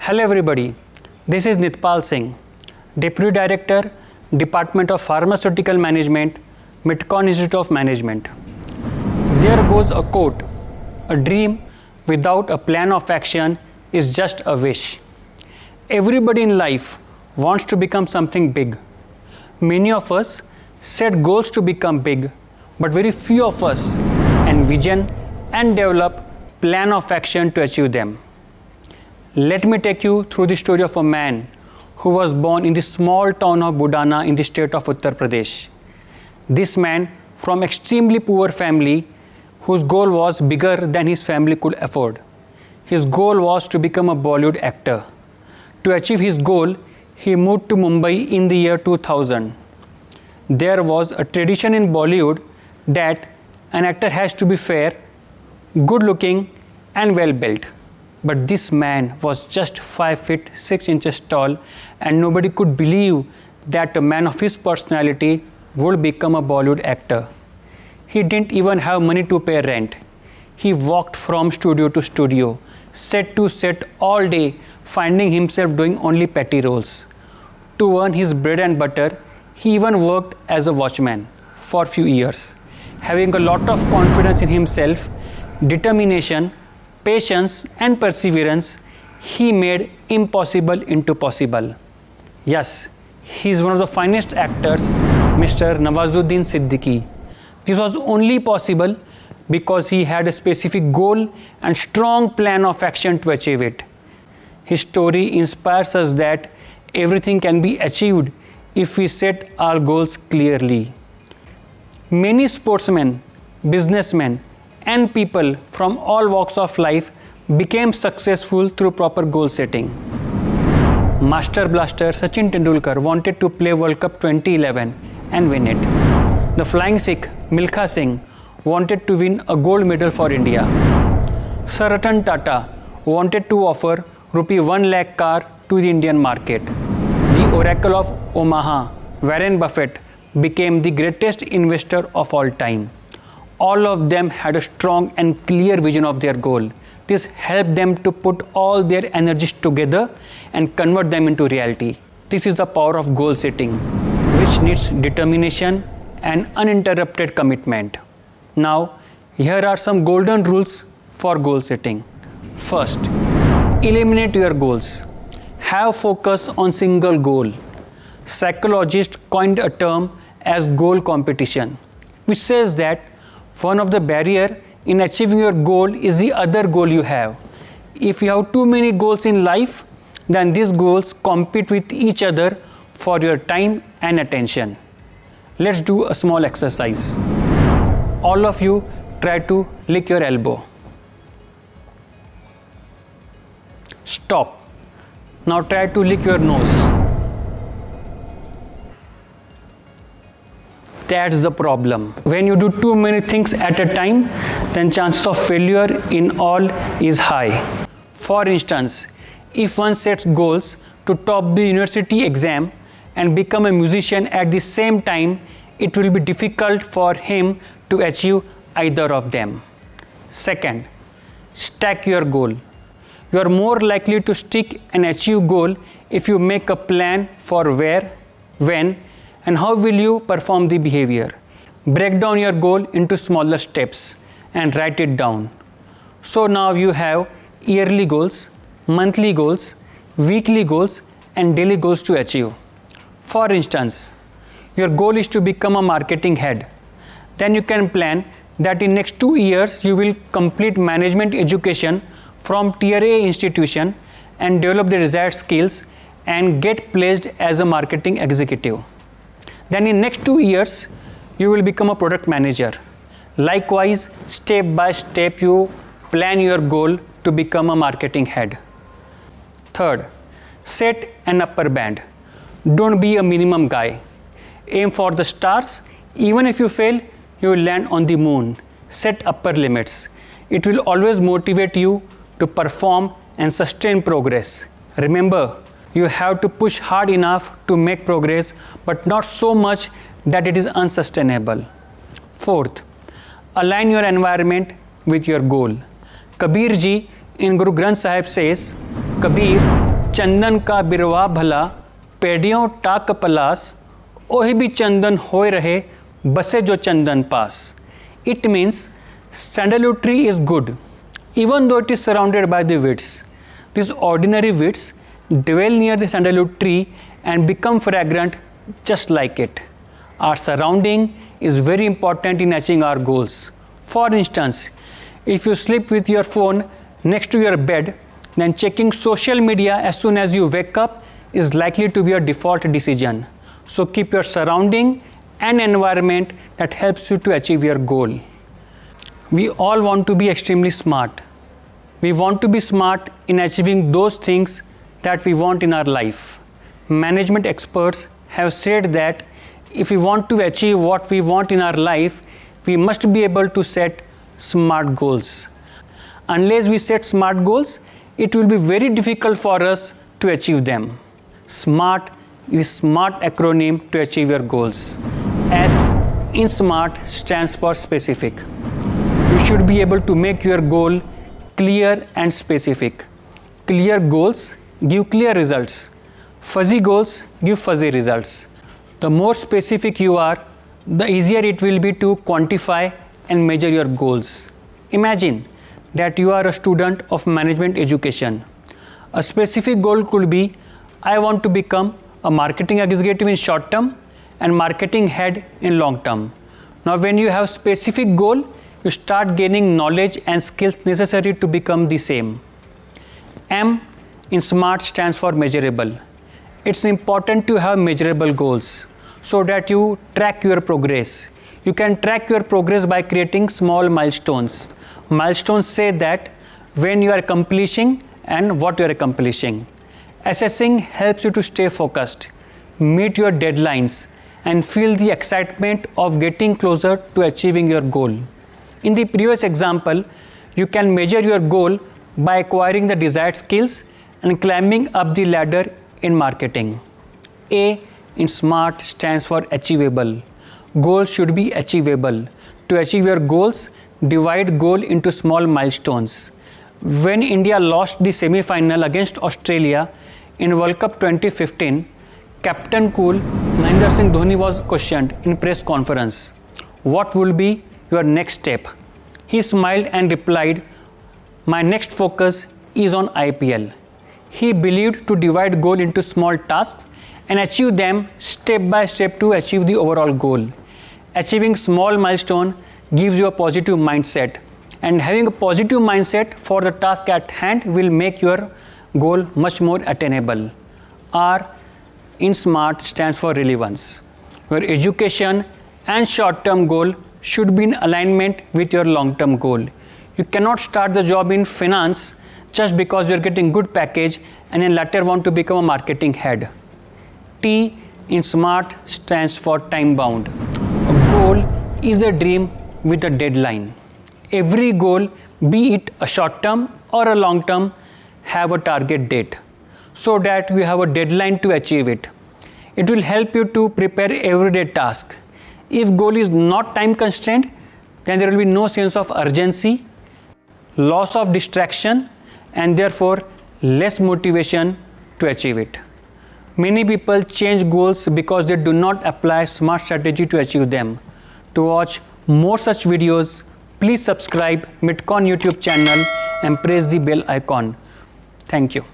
Hello everybody, this is Nitpal Singh, Deputy Director, Department of Pharmaceutical Management, Mitcon Institute of Management. There goes a quote, a dream without a plan of action is just a wish. Everybody in life wants to become something big. Many of us set goals to become big, but very few of us envision and develop plan of action to achieve them. Let me take you through the story of a man who was born in the small town of Budana in the state of Uttar Pradesh. This man from extremely poor family whose goal was bigger than his family could afford. His goal was to become a Bollywood actor. To achieve his goal, he moved to Mumbai in the year 2000. There was a tradition in Bollywood that an actor has to be fair, good looking and well built. But this man was just 5 feet 6 inches tall, and nobody could believe that a man of his personality would become a Bollywood actor. He didn't even have money to pay rent. He walked from studio to studio, set to set all day, finding himself doing only petty roles. To earn his bread and butter, he even worked as a watchman for a few years. Having a lot of confidence in himself, determination, patience and perseverance, he made impossible into possible. Yes, he is one of the finest actors, Mr. Nawazuddin Siddiqui. This was only possible because he had a specific goal and strong plan of action to achieve it. His story inspires us that everything can be achieved if we set our goals clearly. Many sportsmen, businessmen, and people from all walks of life became successful through proper goal setting. Master Blaster Sachin Tendulkar wanted to play World Cup 2011 and win it. The Flying Sikh Milkha Singh wanted to win a gold medal for India. Sir Ratan Tata wanted to offer rupee 1 lakh car to the Indian market. The Oracle of Omaha, Warren Buffett, became the greatest investor of all time. All of them had a strong and clear vision of their goal. This helped them to put all their energies together and convert them into reality. This is the power of goal setting, which needs determination and uninterrupted commitment. Now, here are some golden rules for goal setting. First, eliminate your goals. Have focus on single goal. Psychologists coined a term as goal competition, which says that one of the barriers in achieving your goal is the other goal you have. If you have too many goals in life, then these goals compete with each other for your time and attention. Let's do a small exercise. All of you try to lick your elbow. Stop. Now try to lick your nose. That's the problem. When you do too many things at a time, then chances of failure in all is high. For instance, if one sets goals to top the university exam and become a musician at the same time, it will be difficult for him to achieve either of them. Second, stack your goal. You are more likely to stick and achieve goal if you make a plan for where, when, and how will you perform the behavior. Break down your goal into smaller steps and write it down. So now you have yearly goals, monthly goals, weekly goals, and daily goals to achieve. For instance, your goal is to become a marketing head. Then you can plan that in next 2 years you will complete management education from Tier A institution and develop the desired skills and get placed as a marketing executive. Then in next 2 years, you will become a product manager. Likewise, step by step, you plan your goal to become a marketing head. Third, set an upper band. Don't be a minimum guy. Aim for the stars. Even if you fail, you will land on the moon. Set upper limits. It will always motivate you to perform and sustain progress. Remember, you have to push hard enough to make progress, but not so much that it is unsustainable. Fourth, align your environment with your goal. Kabir ji in Guru Granth Sahib says, Kabir, चंदन का बिरवा भला पेड़ियों टाक पलास ओहि भी चंदन होए रहे बसे जो चंदन पास. It means sandalwood tree is good even though it is surrounded by the weeds. These ordinary weeds dwell near the sandalwood tree and become fragrant just like it. Our surrounding is very important in achieving our goals. For instance, if you sleep with your phone next to your bed, then checking social media as soon as you wake up is likely to be a default decision. So keep your surrounding and environment that helps you to achieve your goal. We all want to be extremely smart. We want to be smart in achieving those things that we want in our life. Management experts have said that if we want to achieve what we want in our life, we must be able to set smart goals. Unless we set smart goals, it will be very difficult for us to achieve them. SMART is SMART acronym to achieve your goals. S in SMART stands for specific. You should be able to make your goal clear and specific. Clear goals give clear results. Fuzzy goals give fuzzy results. The more specific you are, the easier it will be to quantify and measure your goals. Imagine that you are a student of management education. A specific goal could be, I want to become a marketing executive in short term and marketing head in long term. Now when you have specific goal, you start gaining knowledge and skills necessary to become the same. M in SMART stands for measurable. It's important to have measurable goals so that you track your progress. You can track your progress by creating small milestones. Milestones say that when you are accomplishing and what you are accomplishing. Assessing helps you to stay focused, meet your deadlines, and feel the excitement of getting closer to achieving your goal. In the previous example, you can measure your goal by acquiring the desired skills and climbing up the ladder in marketing. A in SMART stands for achievable. Goals should be achievable. To achieve your goals, divide goal into small milestones. When India lost the semi-final against Australia in World Cup 2015, Captain Cool Mahendra Singh Dhoni was questioned in press conference, what will be your next step? He smiled and replied, my next focus is on IPL. He believed to divide goal into small tasks and achieve them step by step to achieve the overall goal. Achieving small milestone gives you a positive mindset, and having a positive mindset for the task at hand will make your goal much more attainable. R in SMART stands for relevance. Your education and short-term goal should be in alignment with your long-term goal. You cannot start the job in finance just because you are getting good package and then later want to become a marketing head. T in SMART stands for time-bound. A goal is a dream with a deadline. Every goal, be it a short-term or a long-term, have a target date so that you have a deadline to achieve it. It will help you to prepare everyday task. If goal is not time constrained, then there will be no sense of urgency, loss of distraction, and therefore less motivation to achieve it. Many people change goals because they do not apply SMART strategy to achieve them. To watch more such videos, please subscribe Midcon YouTube channel and press the bell icon. Thank you.